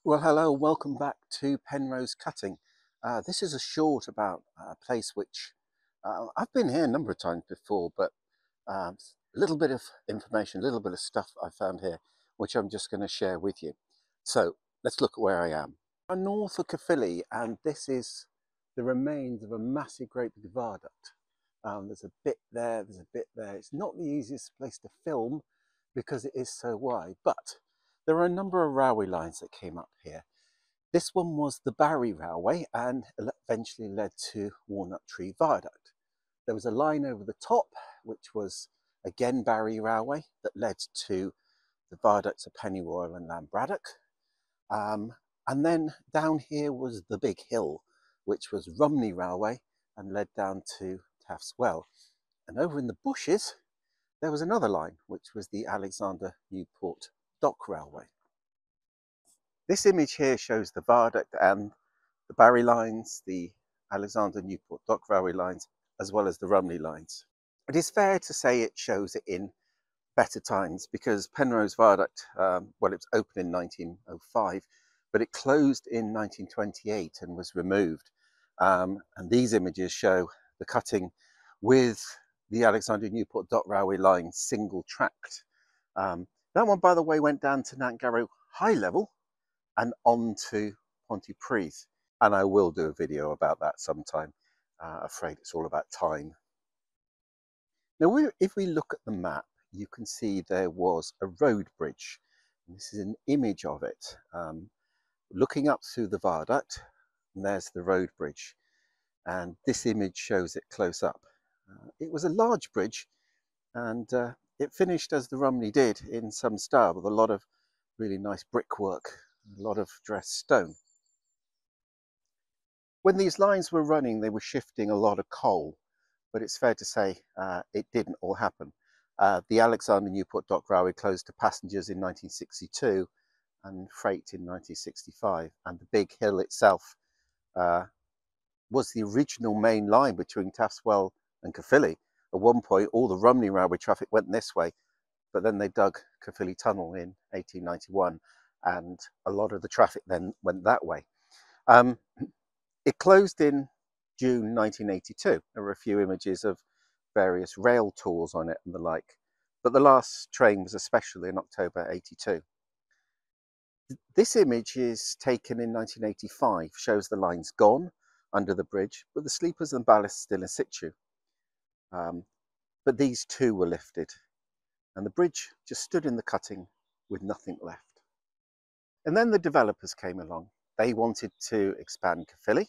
Well, hello, welcome back to Penrhos Cutting. This is a short about a place which I've been here a number of times before, but a little bit of information, a little bit of stuff I found here, which I'm just going to share with you. So let's look at where I am. I'm north of Caerphilly, and this is the remains of a massive great big viaduct. There's a bit there, there's a bit there. It's not the easiest place to film because it is so wide, but there are a number of railway lines that came up here. This one was the Barry Railway and eventually led to Walnut Tree Viaduct. There was a line over the top, which was again Barry Railway, that led to the viaducts of Pennyroyal and Llanbraddock. And then down here was the Big Hill, which was Rumney Railway and led down to Taff's Well. And over in the bushes, there was another line, which was the Alexander Newport Dock Railway. This image here shows the viaduct and the Barry lines, the Alexander Newport Dock Railway lines, as well as the Rumney lines. It is fair to say it shows it in better times because Penrhos Viaduct, well, it was opened in 1905, but it closed in 1928 and was removed. And these images show the cutting with the Alexander Newport Dock Railway line single tracked. That one, by the way, went down to Nantgarrow High Level and on to Pontypridd. And I will do a video about that sometime. Afraid it's all about time. Now, if we look at the map, you can see there was a road bridge. This is an image of it. Looking up through the viaduct, and there's the road bridge. And this image shows it close up. It was a large bridge, and it finished as the Rumney did, in some style, with a lot of really nice brickwork, a lot of dressed stone. When these lines were running, they were shifting a lot of coal, but it's fair to say it didn't all happen. The Alexander Newport Dock Railway closed to passengers in 1962 and freight in 1965, and the Big Hill itself was the original main line between Taff's Well and Caerphilly. At one point, all the Rumney Railway traffic went this way, but then they dug Caerphilly Tunnel in 1891, and a lot of the traffic then went that way. It closed in June 1982. There were a few images of various rail tours on it and the like, but the last train was especially in October 82. This image is taken in 1985, shows the lines gone under the bridge, but the sleepers and ballast still in situ. But these too were lifted, and the bridge just stood in the cutting with nothing left. And then the developers came along. They wanted to expand Caerphilly,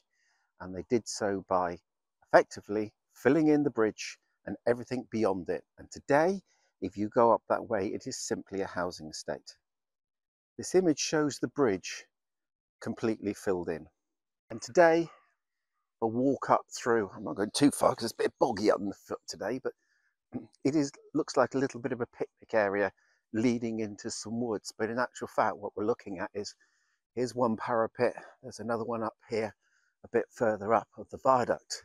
and they did so by effectively filling in the bridge and everything beyond it. And today, if you go up that way, it is simply a housing estate. This image shows the bridge completely filled in. And today, a walk up through, I'm not going too far because it's a bit boggy underfoot today, but it looks like a little bit of a picnic area leading into some woods. But in actual fact, what we're looking at is, here's one parapet, there's another one up here, a bit further up of the viaduct.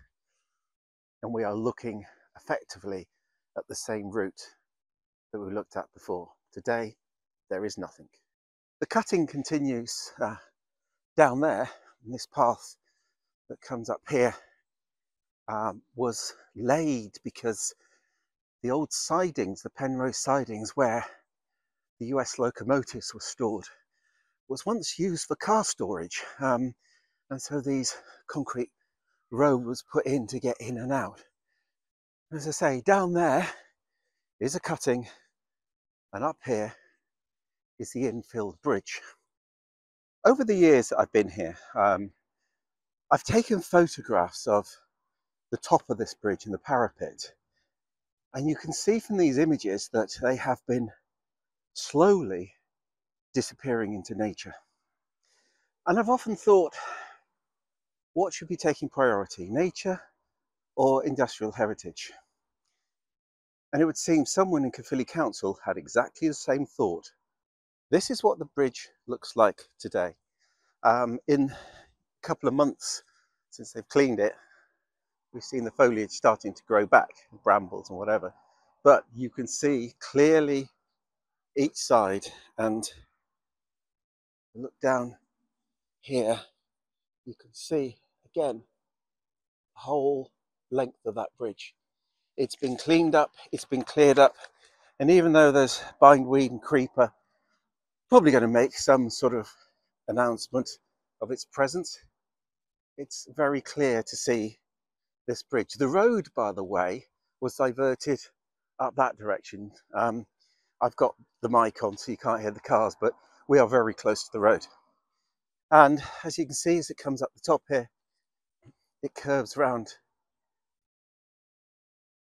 And we are looking effectively at the same route that we looked at before. Today, there is nothing. The cutting continues down there, and this path that comes up here was laid because the old sidings, the Penrhos sidings where the US locomotives were stored, was once used for car storage. And so these concrete road was put in to get in and out. As I say, down there is a cutting, and up here is the Infilled bridge. Over the years that I've been here, I've taken photographs of the top of this bridge and the parapet, and you can see from these images that they have been slowly disappearing into nature. And I've often thought, what should be taking priority, nature or industrial heritage? And it would seem someone in Caerphilly Council had exactly the same thought. This is what the bridge looks like today. In a couple of months since they've cleaned it, we've seen the foliage starting to grow back, brambles and whatever, but you can see clearly each side, and look down here you can see again the whole length of that bridge. It's been cleaned up, it's been cleared up, and even though there's bindweed and creeper probably going to make some sort of announcement of its presence, it's very clear to see this bridge. The road, by the way, was diverted up that direction. I've got the mic on so you can't hear the cars, but we are very close to the road. And as you can see, as it comes up the top here, it curves round.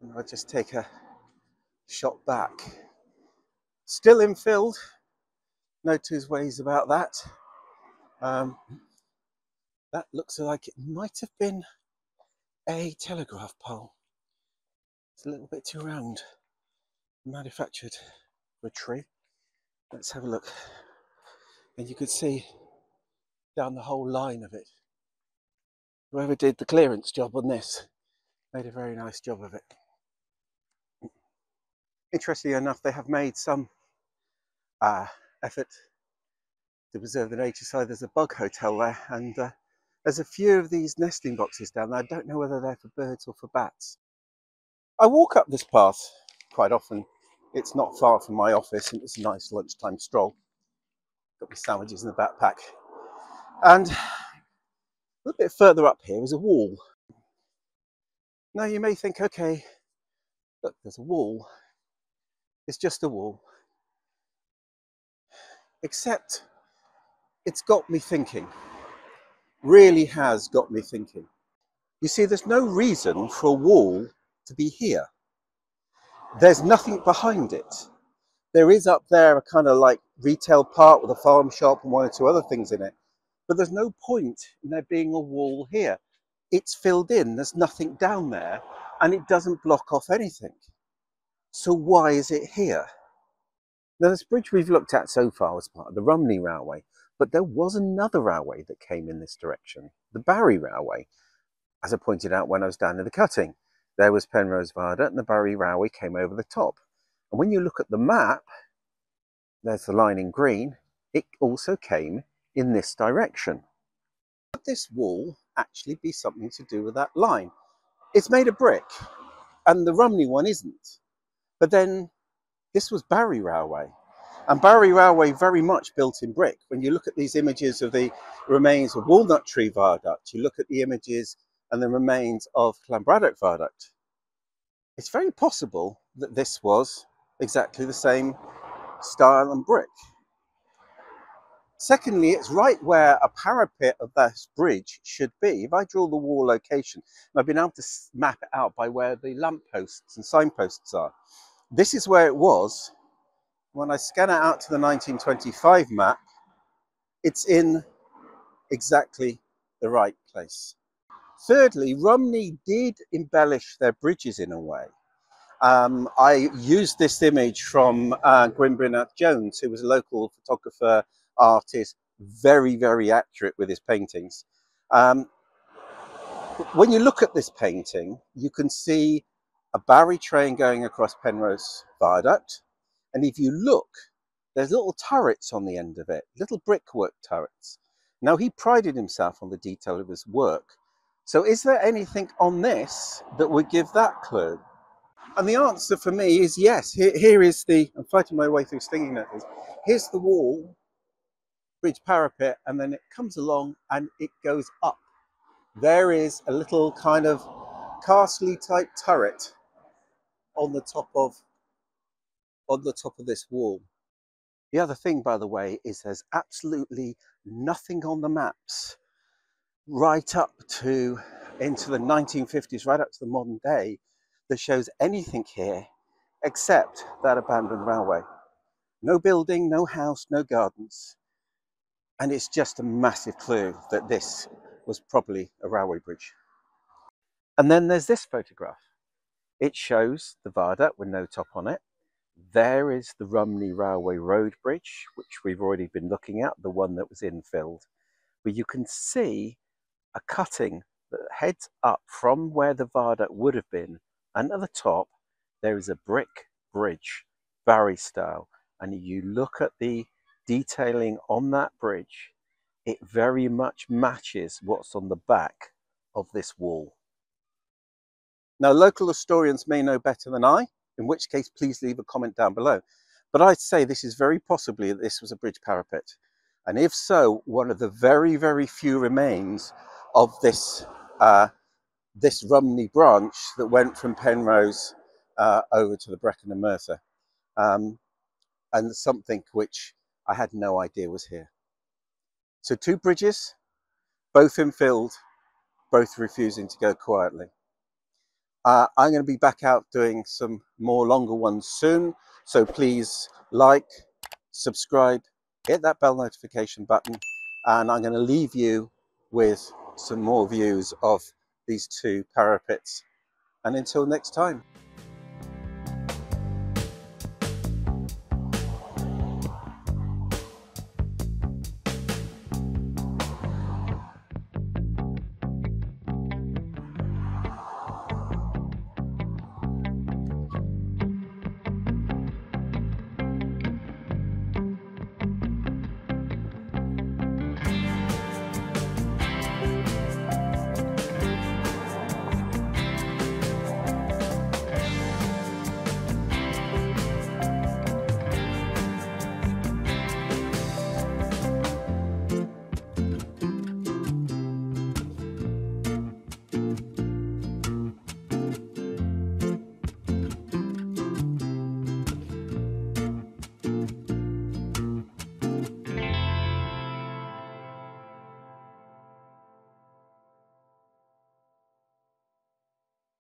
And I'll just take a shot back. Still infilled, no two ways about that. That looks like it might have been a telegraph pole. It's a little bit too round, manufactured for a tree. Let's have a look. And you could see down the whole line of it. Whoever did the clearance job on this made a very nice job of it. Interestingly enough, they have made some effort to preserve the nature side. There's a bug hotel there, and there's a few of these nesting boxes down there. I don't know whether they're for birds or for bats. I walk up this path quite often. It's not far from my office, and it's a nice lunchtime stroll. Got my sandwiches in the backpack. And a little bit further up here is a wall. Now you may think, okay, look, there's a wall. It's just a wall. Except it's got me thinking. Really has got me thinking. You see, there's no reason for a wall to be here. There's nothing behind it. There is up there a kind of like retail park with a farm shop and one or two other things in it. But there's no point in there being a wall here. It's filled in, there's nothing down there, and it doesn't block off anything. So why is it here? Now, this bridge we've looked at so far was part of the Rumney Railway, but there was another railway that came in this direction, the Barry Railway. As I pointed out when I was down in the cutting, there was Penrhos Viaduct and the Barry Railway came over the top. And when you look at the map, there's the line in green, it also came in this direction. Could this wall actually be something to do with that line? It's made of brick, and the Rumney one isn't. But then this was Barry Railway, and Barry Railway very much built in brick. When you look at these images of the remains of Walnut Tree Viaduct, you look at the images and the remains of Clanbraddock Viaduct, it's very possible that this was exactly the same style and brick. Secondly, it's right where a parapet of this bridge should be. If I draw the wall location, and I've been able to map it out by where the lampposts and signposts are, this is where it was. When I scan it out to the 1925 map, it's in exactly the right place. Thirdly, Rumney did embellish their bridges in a way. I used this image from Gwynbrynath Jones, who was a local photographer, artist, very, very accurate with his paintings. When you look at this painting, you can see a Barry train going across Penrhos Viaduct. And if you look, there's little turrets on the end of it, little brickwork turrets. Now, he prided himself on the detail of his work. So is there anything on this that would give that clue? And the answer for me is yes. Here is the, I'm fighting my way through stinging nettles. Here's the wall, bridge parapet, and then it comes along and it goes up. There is a little kind of castle type turret on the top of this wall. The other thing, by the way, is there's absolutely nothing on the maps right up to into the 1950s, right up to the modern day, that shows anything here except that abandoned railway. No building, no house, no gardens. And it's just a massive clue that this was probably a railway bridge. And then there's this photograph. It shows the viaduct with no top on it. There is the Rumney Railway Road Bridge, which we've already been looking at, the one that was infilled. But you can see a cutting that heads up from where the viaduct would have been, and at the top there is a brick bridge, Barry style, and you look at the detailing on that bridge, it very much matches what's on the back of this wall. Now, local historians may know better than I, in which case please leave a comment down below. But I'd say this is very possibly that this was a bridge parapet. And if so, one of the very, very few remains of this this Rumney branch that went from Penrhos over to the Brecon and Merthyr, and something which I had no idea was here. So 2 bridges, both infilled, both refusing to go quietly. I'm going to be back out doing some more longer ones soon, so please like, subscribe, hit that bell notification button, and I'm going to leave you with some more views of these 2 parapets. And until next time.